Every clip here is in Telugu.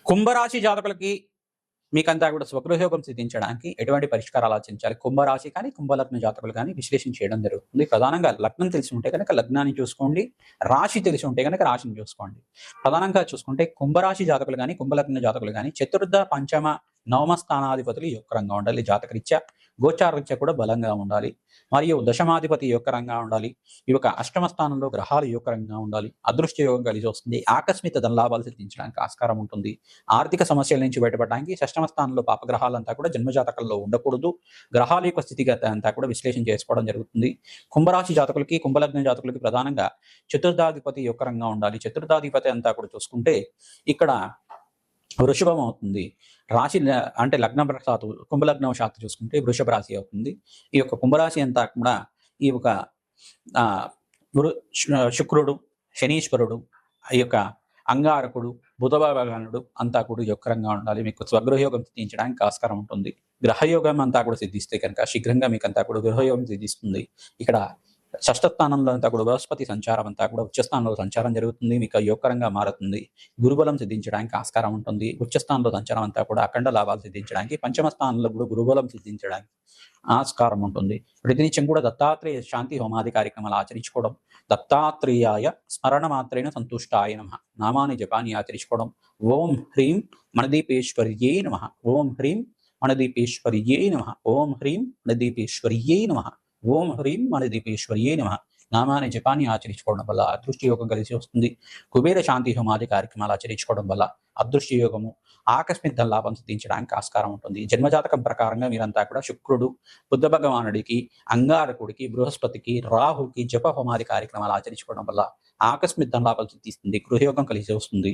కుంభరాశి జాతకులకి మీకంతా కూడా స్వగృహయోగం సిద్ధించడానికి ఎటువంటి పరిష్కారాలు ఆచరించాలి? కుంభరాశి కానీ, కుంభలగ్న జాతకులు కానీ విశ్లేషణ చేయడం జరుగుతుంది. ప్రధానంగా లగ్నం తెలిసి ఉంటే కనుక లగ్నాన్ని చూసుకోండి. రాశి తెలిసి ఉంటే కనుక రాశిని చూసుకోండి. ప్రధానంగా చూసుకుంటే కుంభరాశి జాతకులు కానీ, కుంభలగ్న జాతకులు కానీ చతుర్థ, పంచమ, నవమ స్థానాధిపతులు యొక్కరంగా ఉండాలి. జాతకరీత్యా గోచారరీత్యా కూడా బలంగా ఉండాలి. మరియు దశమాధిపతి యొక్కరంగా ఉండాలి. ఈ యొక్క అష్టమ స్థానంలో గ్రహాలు యొక్కరంగా ఉండాలి. అదృష్ట యోగం కలిసి వస్తుంది. ఆకస్మిక ధనలాభాలు సిద్ధించడానికి ఆస్కారం ఉంటుంది. ఆర్థిక సమస్యల నుంచి బయటపడడానికి షష్టమ స్థానంలో పాపగ్రహాలంతా కూడా జన్మజాతకంలో ఉండకూడదు. గ్రహాల యొక్క స్థితిగతి అంతా కూడా విశ్లేషణ చేసుకోవడం జరుగుతుంది. కుంభరాశి జాతకులకి, కుంభలగ్న జాతకులకి ప్రధానంగా చతుర్థాధిపతి యొక్కరంగా ఉండాలి. చతుర్థాధిపతి అంతా కూడా చూసుకుంటే ఇక్కడ వృషభం అవుతుంది. రాశి అంటే లగ్నం శాతం కుంభలగ్నం శాతం చూసుకుంటే వృషభ రాశి అవుతుంది. ఈ యొక్క కుంభరాశి అంతా కూడా ఈ యొక్క శుక్రుడు, శనీశ్వరుడు, ఈ యొక్క అంగారకుడు, బుధ భగవానుడు అంతా కూడా యొక్కరంగా ఉండాలి. మీకు స్వగృహయోగం సిద్ధించడానికి ఆస్కారం ఉంటుంది. గ్రహయోగం అంతా కూడా సిద్ధిస్తే కనుక శీఘ్రంగా మీకు అంతా కూడా గృహయోగం సిద్ధిస్తుంది. ఇక్కడ షష్ఠ స్థానంలో అంతా కూడా బృహస్పతి సంచారం అంతా కూడా ఉచ్చస్థానంలో సంచారం జరుగుతుంది. మీకు యోగకరంగా మారుతుంది. గురుబలం సిద్ధించడానికి ఆస్కారం ఉంటుంది. ఉచ్చస్థానంలో సంచారం అంతా కూడా అఖండ లాభాలు సిద్ధించడానికి, పంచమ స్థానంలో కూడా గురుబలం సిద్ధించడానికి ఆస్కారం ఉంటుంది. ప్రతినిత్యం కూడా దత్తాత్రేయ శాంతి హోమాది కార్యక్రమాలు ఆచరించుకోవడం, దత్తాత్రేయాయ స్మరణ మాత్రేణ సంతుష్టాయ నమః నామాన్ని జపాన్ని ఆచరించుకోవడం, ఓం హ్రీం మణదీపేశ్వర్యే నమః, ఓం హ్రీం మణదీపేశ్వర్యే నమః, ఓం హ్రీం మణదీపేశ్వర్యే నమః, ఓం హ్రీం మణదీపేశ్వర్యే నమః నామాన్ని జపాన్ని ఆచరించుకోవడం వల్ల అదృష్ట యోగం కలిసి వస్తుంది. కుబేర శాంతి హోమాది కార్యక్రమాలు ఆచరించుకోవడం వల్ల అదృష్ట యోగము, ఆకస్మిక ధన లాభం సిద్ధించడానికి ఆస్కారం ఉంటుంది. జన్మజాతకం ప్రకారంగా మీరంతా కూడా శుక్రుడు, బుద్ధ భగవానుడికి, అంగారకుడికి, బృహస్పతికి, రాహుకి జప హోమాది కార్యక్రమాలు ఆచరించుకోవడం వల్ల ఆకస్మిక ధన లాభం సిద్ధిస్తుంది. గృహయోగం కలిసి వస్తుంది.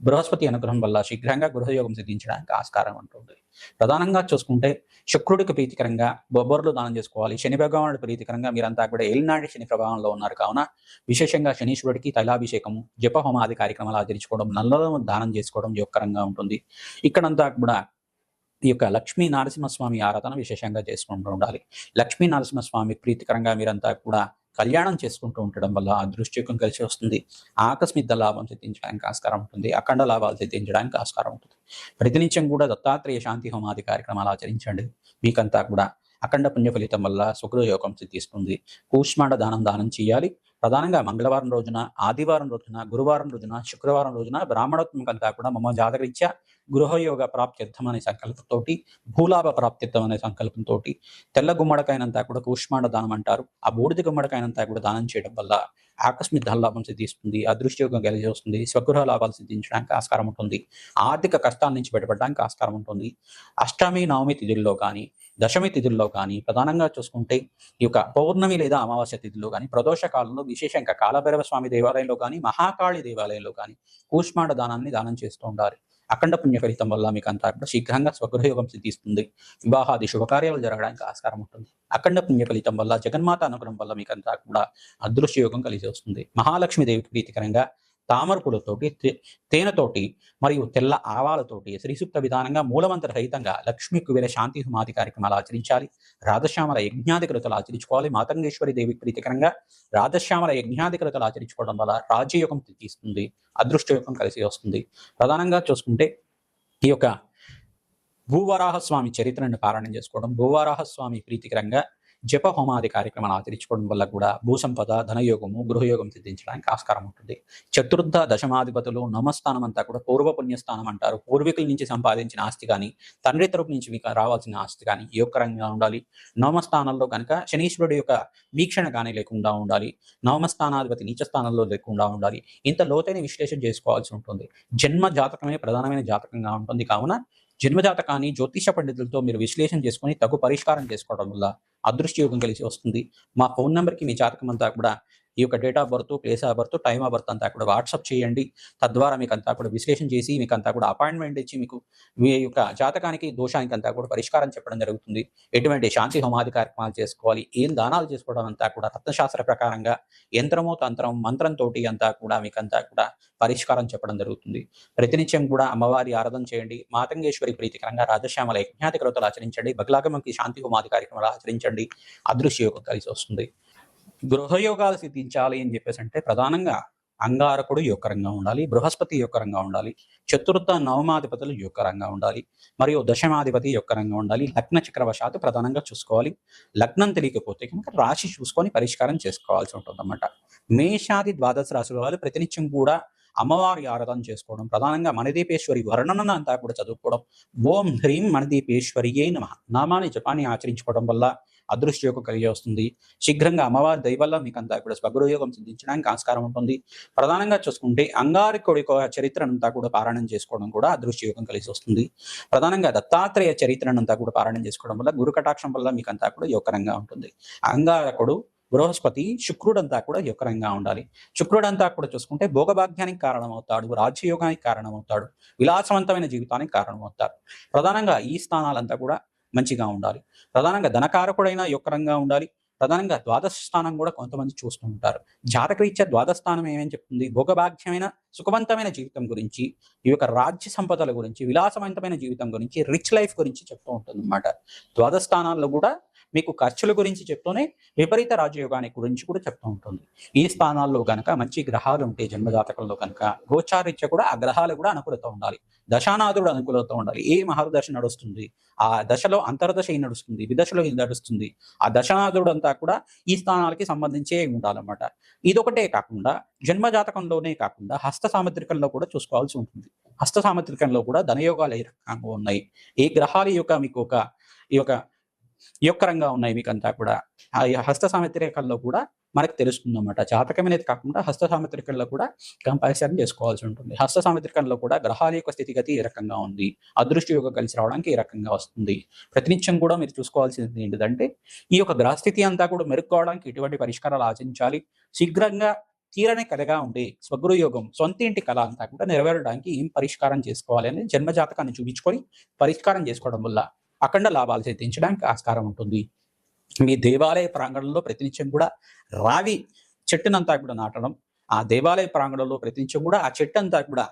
బృహస్పతి అనుగ్రహం వల్ల శీఘ్రంగా గృహయోగం సిద్ధించడానికి ఆస్కారం ఉంటుంది. ప్రధానంగా చూసుకుంటే శుక్రుడికి ప్రీతికరంగా బొబ్బర్లు దానం చేసుకోవాలి. శని భగవానుడి ప్రీతికరంగా మీరంతా కూడా ఏలినాటి శని ప్రభావంలో ఉన్నారు కావున విశేషంగా శనీశ్వరుడికి తైలాభిషేకము, జప హోమాది కార్యక్రమాలు ఆచరించుకోవడం, నల్లలను దానం చేసుకోవడం యోగకరంగా ఉంటుంది. ఇక్కడంతా కూడా ఈ యొక్క లక్ష్మీ నరసింహస్వామి ఆరాధన విశేషంగా చేసుకుంటూ ఉండాలి. లక్ష్మీ నరసింహస్వామి ప్రీతికరంగా మీరంతా కూడా కళ్యాణం చేసుకుంటూ ఉండడం వల్ల అదృష్టయోగం కలిసి వస్తుంది. ఆకస్మిక లాభం సిద్ధించడానికి ఆస్కారం ఉంటుంది. అఖండ లాభాలు సిద్ధించడానికి ఆస్కారం ఉంటుంది. ప్రతినిత్యం కూడా దత్తాత్రేయ శాంతి హోమాది కార్యక్రమాలు ఆచరించండి. మీకంతా కూడా అఖండ పుణ్య ఫలితం వల్ల సుగృహయోగం సిద్ధిస్తుంది. కూష్మాండ దానం చేయాలి. ప్రధానంగా మంగళవారం రోజున, ఆదివారం రోజున, గురువారం రోజున, శుక్రవారం రోజున బ్రాహ్మణోత్మక అంతా కూడా మమ జాతకరీత్యా గృహయోగ ప్రాప్త్యర్థం అనే సంకల్పంతో, భూలాభ ప్రాప్త్యర్థం అనే సంకల్పంతో తెల్ల గుమ్మడికాయనంతా కూడా కూష్మాండ దానం అంటారు. ఆ బూడిద గుమ్మడికాయనంతా కూడా దానం చేయడం వల్ల ఆకస్మిక ధన లాభం సిద్ధిస్తుంది. అదృష్టయోగం కలిసి వస్తుంది. స్వగృహ లాభాలు సిద్ధించడానికి ఆస్కారం ఉంటుంది. ఆర్థిక కష్టాల నుంచి బయటపడడానికి ఆస్కారం ఉంటుంది. అష్టమి, నవమి తిథుల్లో కానీ, దశమి తిథుల్లో కానీ, ప్రధానంగా చూసుకుంటే ఈ యొక్క పౌర్ణమి లేదా అమావాస్య తిథుల్లో కానీ, ప్రదోష కాలంలో విశేషంగా కాలభైరవ స్వామి దేవాలయంలో కానీ, మహాకాళి దేవాలయంలో కానీ కూష్మాండ దానాన్ని దానం చేస్తూ ఉండాలి. అఖండ పుణ్య ఫలితం వల్ల మీకు అంతా కూడా శీఘ్రంగా స్వగృహయోగం సిద్ధిస్తుంది. వివాహాది శుభకార్యాలు జరగడానికి ఆస్కారం ఉంటుంది. అఖండ పుణ్య ఫలితం వల్ల జగన్మాత అనుగ్రహం వల్ల మీకు అంతా కూడా అదృశ్య యోగం కలిసి వస్తుంది. మహాలక్ష్మీదేవికి ప్రీతికరంగా తామర పూలతోటి, తేనెతోటి మరియు తెల్ల ఆవాలతోటి శ్రీసూక్త విధానంగా మూలమంత్ర రహితంగా లక్ష్మీ కుబేర శాంతి హోమాది కార్యక్రమాలు ఆచరించాలి. రాధశ్యామల యజ్ఞాధికృతలు ఆచరించుకోవాలి. మాతంగేశ్వరి దేవికి ప్రీతికరంగా రాధశ్యామల యజ్ఞాధికృతలు ఆచరించుకోవడం వల్ల రాజ్యయోగం తీస్తుంది. అదృష్టయోగం కలిసి వస్తుంది. ప్రధానంగా చూసుకుంటే ఈ యొక్క భూవరాహస్వామి చరిత్రను పారాయణం చేసుకోవడం, భూవరాహస్వామి ప్రీతికరంగా జప హోమాది కార్యక్రమాలు ఆచరించుకోవడం వల్ల కూడా భూసంపద, ధనయోగము, గృహయోగం సిద్ధించడానికి ఆస్కారం ఉంటుంది. చతుర్థ దశమాధిపతులు నవమస్థానం అంతా కూడా పూర్వ పుణ్యస్థానం అంటారు. పూర్వీకుల నుంచి సంపాదించిన ఆస్తి కానీ, తండ్రి తరపు నుంచి మీకు రావాల్సిన ఆస్తి కానీ యోగకరంగా ఉండాలి. నవమస్థానంలో కనుక శనీశ్వరుడు యొక్క వీక్షణ కానీ లేకుండా ఉండాలి. నవమస్థానాధిపతి నీచ స్థానంలో లేకుండా ఉండాలి. ఇంత లోతైన విశ్లేషణ చేసుకోవాల్సి ఉంటుంది. జన్మ జాతకమే ప్రధానమైన జాతకంగా ఉంటుంది కావున జన్మజాతకాన్ని జ్యోతిష పండితులతో మీరు విశ్లేషణ చేసుకొని తగు పరిష్కారం చేసుకోవడం వల్ల అదృష్ట యోగం కలిసి వస్తుంది. మా ఫోన్ నెంబర్కి మీ జాతకం అంతా కూడా ఈ యొక్క date of birth, place of birth, time of birth అంతా కూడా వాట్సాప్ చేయండి. తద్వారా మీకు అంతా కూడా విశ్లేషణ చేసి మీకు అంతా కూడా అపాయింట్మెంట్ ఇచ్చి మీకు మీ యొక్క జాతకానికి, దోషానికి అంతా కూడా పరిష్కారం చెప్పడం జరుగుతుంది. ఎటువంటి శాంతి హోమాది కార్యక్రమాలు చేసుకోవాలి, ఏం దానాలు చేసుకోవడం అంతా కూడా రత్నశాస్త్ర ప్రకారంగా యంత్రము, తంత్రం, మంత్రంతో అంతా కూడా మీకు అంతా కూడా పరిష్కారం చెప్పడం జరుగుతుంది. ప్రతినిత్యం కూడా అమ్మవారి ఆరాధన చేయండి. మాతంగేశ్వరి ప్రీతికరంగా రాజశ్యామల యజ్ఞాధికృతలు ఆచరించండి. బగలాగమంకి శాంతి హోమాది కార్యక్రమాలు ఆచరించండి. అదృశ్య యోగం కలిసి వస్తుంది. గృహయోగాలు సిద్ధించాలి అని చెప్పేసి అంటే ప్రధానంగా అంగారకుడు యొక్కరంగా ఉండాలి, బృహస్పతి యొక్కరంగా ఉండాలి, చతుర్థ నవమాధిపతులు యొక్కరంగా ఉండాలి, మరియు దశమాధిపతి యొక్కరంగా ఉండాలి. లగ్న చక్రవశాత్తు ప్రధానంగా చూసుకోవాలి. లగ్నం తెలియకపోతే కనుక రాశి చూసుకొని పరిష్కారం చేసుకోవాల్సి ఉంటుంది అన్నమాట. మేషాది ద్వాదశ రాశుల వాళ్ళు ప్రతినిత్యం కూడా అమ్మవారి ఆరాధన చేసుకోవడం, ప్రధానంగా మణిదీపేశ్వరి వర్ణన అంతా కూడా చదువుకోవడం, ఓం హ్రీం మణిదీపేశ్వరియే నమః నామాన్ని జపాన్ని ఆచరించుకోవడం వల్ల అదృష్టయోగం కలిగి వస్తుంది. శీఘ్రంగా అమ్మవారి దయ వల్ల మీకు అంతా కూడా స్వగృహయోగం సిద్ధించడానికి ఆస్కారం ఉంటుంది. ప్రధానంగా చూసుకుంటే అంగారకుడి యొక్క చరిత్రనంతా కూడా పారాయణం చేసుకోవడం కూడా అదృష్టయోగం కలిసి వస్తుంది. ప్రధానంగా దత్తాత్రేయ చరిత్రనంతా కూడా పారాయణం చేసుకోవడం వల్ల గురు కటాక్షం వల్ల మీకు అంతా కూడా యోగకరంగా ఉంటుంది. అంగారకుడు, బృహస్పతి, శుక్రుడంతా కూడా యోగకరంగా ఉండాలి. శుక్రుడంతా కూడా చూసుకుంటే భోగభాగ్యానికి కారణమవుతాడు, రాజ్యయోగానికి కారణమవుతాడు, విలాసవంతమైన జీవితానికి కారణమవుతాడు. ప్రధానంగా ఈ స్థానాలంతా కూడా మంచిగా ఉండాలి. ప్రధానంగా ధనకారకుడైన యొక్కరంగా ఉండాలి. ప్రధానంగా ద్వాదశ స్థానం కూడా కొంతమంది చూస్తూ ఉంటారు. జాతకరీత్యా ద్వాదశ స్థానం ఏమేమి చెప్తుంది? భోగభాగ్యమైన సుఖవంతమైన జీవితం గురించి, ఈ యొక్క రాజ్య సంపదల గురించి, విలాసవంతమైన జీవితం గురించి, రిచ్ లైఫ్ గురించి చెప్తూ ఉంటుంది అన్నమాట. ద్వాదశ స్థానాల్లో కూడా మీకు ఖర్చుల గురించి చెప్తూనే విపరీత రాజయోగానికి గురించి కూడా చెప్తూ ఉంటుంది. ఈ స్థానాల్లో కనుక మంచి గ్రహాలు ఉంటే జన్మజాతకంలో కనుక గోచారీత్య కూడా ఆ గ్రహాలు కూడా అనుకూలత ఉండాలి. దశానాథుడు అనుకూలత ఉండాలి. ఏ మహర్దశ నడుస్తుంది, ఆ దశలో అంతర్దశ ఏం నడుస్తుంది, విదశలో ఏం నడుస్తుంది, ఆ దశనాథుడు అంతా కూడా ఈ స్థానాలకి సంబంధించే ఉండాలన్నమాట. ఇదొకటే కాకుండా జన్మజాతకంలోనే కాకుండా హస్త సాముద్రికంలో కూడా చూసుకోవాల్సి ఉంటుంది. హస్త సాముద్రికంలో కూడా ధనయోగాలు ఏ రకంగా ఉన్నాయి, ఏ గ్రహాల యొక్క మీకు ఈ యొక్క యొక్కరంగా ఉన్నాయి మీకంతా కూడా ఆ హస్త సాముద్రికల్లో కూడా మనకు తెలుస్తుంది అన్నమాట. జాతకం అనేది కాకుండా హస్త సాముద్రికంలో కూడా కంపారిజన్ చేసుకోవాల్సి ఉంటుంది. హస్త సాముద్రికంలో కూడా గ్రహాల యొక్క స్థితిగతి ఏ రకంగా ఉంది, అదృష్టి యోగం కలిసి రావడానికి ఏ రకంగా వస్తుంది, ప్రతినిత్యం కూడా మీరు చూసుకోవాల్సింది ఏంటిదంటే ఈ యొక్క గ్రహస్థితి అంతా కూడా మెరుక్కోవడానికి ఎటువంటి పరిష్కారాలు ఆచరించాలి, శీఘ్రంగా తీరని కలగా ఉండే స్వగృహయోగం సొంత ఇంటి కళ అంతా కూడా నెరవేరడానికి ఏం పరిష్కారం చేసుకోవాలి అనేది జన్మజాతకాన్ని చూపించుకొని పరిష్కారం చేసుకోవడం వల్ల అఖండ లాభాలు సిద్ధించడానికి ఆస్కారం ఉంటుంది. మీ దేవాలయ ప్రాంగణంలో ప్రతినిత్యం కూడా రావి చెట్టునంతా కూడా నాటడం, ఆ దేవాలయ ప్రాంగణంలో ప్రతినిత్యం కూడా ఆ చెట్టు అంతా కూడా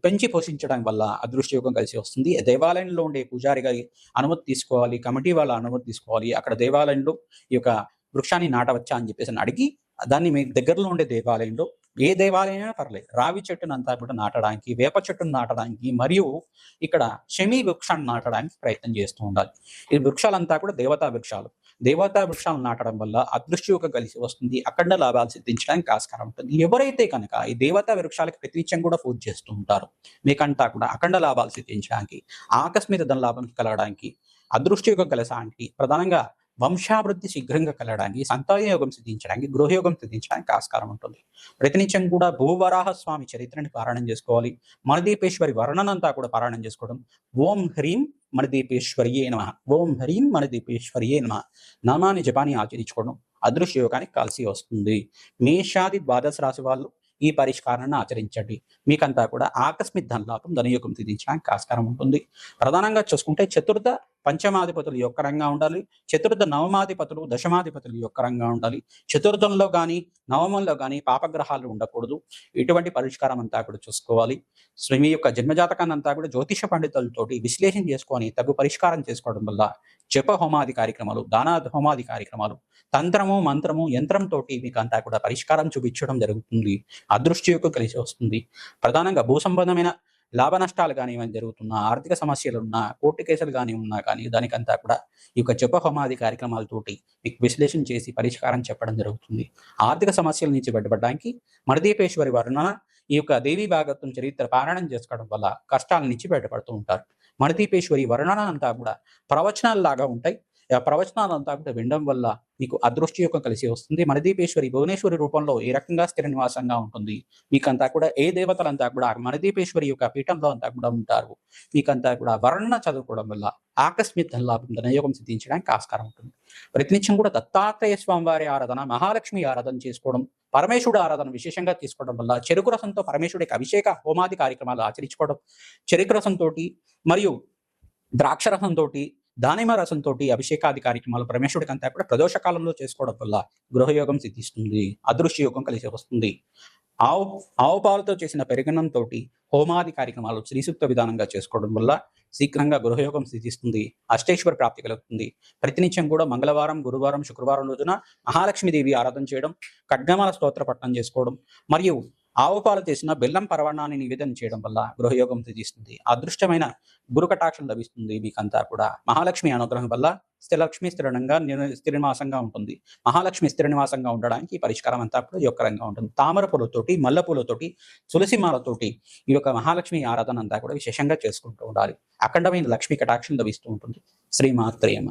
పెంచి పోషించడం వల్ల అదృష్టయోగం కలిసి వస్తుంది. దేవాలయంలో ఉండే పూజారిగా అనుమతి తీసుకోవాలి, కమిటీ వాళ్ళ అనుమతి తీసుకోవాలి. అక్కడ దేవాలయంలో ఈ యొక్క వృక్షాన్ని నాటవచ్చా అని చెప్పేసి అడిగి దాన్ని మీ దగ్గరలో ఉండే దేవాలయంలో ఏ దేవాలయమైనా పర్లేదు రావి చెట్టునంతా కూడా నాటడానికి, వేప చెట్టును నాటడానికి, మరియు ఇక్కడ శమీ వృక్షాన్ని నాటడానికి ప్రయత్నం చేస్తూ ఉండాలి. ఈ వృక్షాలంతా కూడా దేవతా వృక్షాలు. దేవతా వృక్షాలు నాటడం వల్ల అదృష్టయోగం కలిసి వస్తుంది, అఖండ లాభాలు సిద్ధించడానికి ఆస్కారం ఉంటుంది. ఎవరైతే కనుక ఈ దేవతా వృక్షాలకు ప్రతినిత్యం కూడా పూజ చేస్తూ ఉంటారో మీకంతా కూడా అఖండ లాభాలు సిద్ధించడానికి, ఆకస్మిక ధన లాభం కలగడానికి, అదృష్టయోగం కలసడానికి, ప్రధానంగా వంశాభివృద్ధి శీఘ్రంగా కలగడానికి, సంతానయోగం సిద్ధించడానికి, గృహయోగం సిద్ధించడానికి ఆస్కారం ఉంటుంది. ప్రతినిత్యం కూడా భూవరాహ స్వామి చరిత్రని పారాయణం చేసుకోవాలి. మణిదీపేశ్వరి వర్ణనంతా కూడా పారాయణం చేసుకోవడం. ఓం హ్రీం మణిదీపేశ్వరియే నమః, ఓం హ్రీం మణిదీపేశ్వరియే నమః నామాన్ని జపాన్ని ఆచరించుకోవడం అదృష్ట యోగానికి కలిసి వస్తుంది. మేషాది ద్వాదశ రాశి వాళ్ళు ఈ పరిష్కారాన్ని ఆచరించండి. మీకంతా కూడా ఆకస్మిక ధనలాభం ధనయోగం సిద్ధించడానికి ఆస్కారం ఉంటుంది. ప్రధానంగా చూసుకుంటే చతుర్థ పంచమాధిపతులు యొక్కరంగా ఉండాలి, చతుర్థ నవమాధిపతులు దశమాధిపతులు యొక్కరంగా ఉండాలి. చతుర్థంలో కానీ నవమంలో కానీ పాపగ్రహాలు ఉండకూడదు. ఇటువంటి పరిష్కారం అంతా కూడా చూసుకోవాలి. సో మీ యొక్క జన్మజాతకాన్ని అంతా కూడా జ్యోతిష పండితులతోటి విశ్లేషణ చేసుకొని తగు పరిష్కారం చేసుకోవడం వల్ల జప హోమాది కార్యక్రమాలు, దాన హోమాది కార్యక్రమాలు, తంత్రము మంత్రము యంత్రంతో మీకు అంతా కూడా పరిష్కారం చూపించడం జరుగుతుంది. అదృష్టయోగం కలిసి వస్తుంది. ప్రధానంగా భూ సంబంధమైన లాభ నష్టాలు కానీ ఏమైనా జరుగుతున్నా, ఆర్థిక సమస్యలు ఉన్నా, కోర్టు కేసులు కానీ ఉన్నా కానీ దానికంతా కూడా ఈ యొక్క జప హోమాది కార్యక్రమాలతోటి మీకు విశ్లేషణ చేసి పరిష్కారం చెప్పడం జరుగుతుంది. ఆర్థిక సమస్యల నుంచి బయటపడడానికి మణిదీపేశ్వరి వర్ణన, ఈ యొక్క దేవీ భాగవతం చరిత్ర పారాయణం చేసుకోవడం వల్ల కష్టాల నుంచి బయటపడుతూ ఉంటారు. మణిదీపేశ్వరి వర్ణన అంతా కూడా ప్రవచనాల్లాగా ఉంటాయి. ఆ ప్రవచనాలంతా కూడా వినడం వల్ల మీకు అదృష్టయోగం కలిసి వస్తుంది. మణిదీపేశ్వరి భువనేశ్వరి రూపంలో ఏ రకంగా స్థిర నివాసంగా ఉంటుంది, మీకంతా కూడా ఏ దేవతలంతా కూడా మణిదీపేశ్వరి యొక్క పీఠంలో అంతా కూడా ఉంటారు. మీకంతా కూడా వర్ణన చదువుకోవడం వల్ల ఆకస్మిక ధనలాభం ధనయోగం సిద్ధించడానికి ఆస్కారం ఉంటుంది. ప్రతినిత్యం కూడా దత్తాత్రేయ స్వామి వారి ఆరాధన, మహాలక్ష్మి ఆరాధన చేసుకోవడం, పరమేశ్వరుడు ఆరాధన విశేషంగా తీసుకోవడం వల్ల చెరుకు రసంతో పరమేశ్వరుడికి అభిషేక హోమాది కార్యక్రమాలు ఆచరించుకోవడం, చెరుకు రసంతో మరియు ద్రాక్ష రసంతో దానిమ రసంతో అభిషేకాది కార్యక్రమాలు పరమేశ్వరుడికి అంతా కూడా ప్రదోష కాలంలో చేసుకోవడం వల్ల గృహయోగం సిద్ధిస్తుంది, అదృశ్యయోగం కలిసి వస్తుంది. ఆవు పాలతో చేసిన పెరుగన్నంతో హోమాది కార్యక్రమాలు శ్రీసూక్త విధానంగా చేసుకోవడం వల్ల శీఘ్రంగా గృహయోగం సిద్ధిస్తుంది, అష్టేశ్వర ప్రాప్తి కలుగుతుంది. ప్రతినిత్యం కూడా మంగళవారం, గురువారం, శుక్రవారం రోజున మహాలక్ష్మీదేవి ఆరాధన చేయడం, ఖడ్గమాల స్తోత్ర పఠనం చేసుకోవడం, మరియు ఆవు పాలు చేసిన బెల్లం పరవాణాన్ని నివేదన చేయడం వల్ల గృహయోగం సిద్ధిస్తుంది. అదృష్టమైన గురు కటాక్షం లభిస్తుంది. మీకంతా కూడా మహాలక్ష్మి అనుగ్రహం వల్ల స్థిరలక్ష్మి స్థిర నివాసంగా ఉంటుంది. మహాలక్ష్మి స్థిర నివాసంగా ఉండడానికి ఈ పరిష్కారం అంతా కూడా యొక్కరంగా ఉంటుంది. తామర పూలతోటి, మల్లె పూలతోటి, తులసి మాలతోటి ఈ యొక్క మహాలక్ష్మి ఆరాధన అంతా కూడా విశేషంగా చేసుకుంటూ ఉండాలి. అఖండమైన లక్ష్మి కటాక్షం లభిస్తూ ఉంటుంది. శ్రీమాత్రేమ.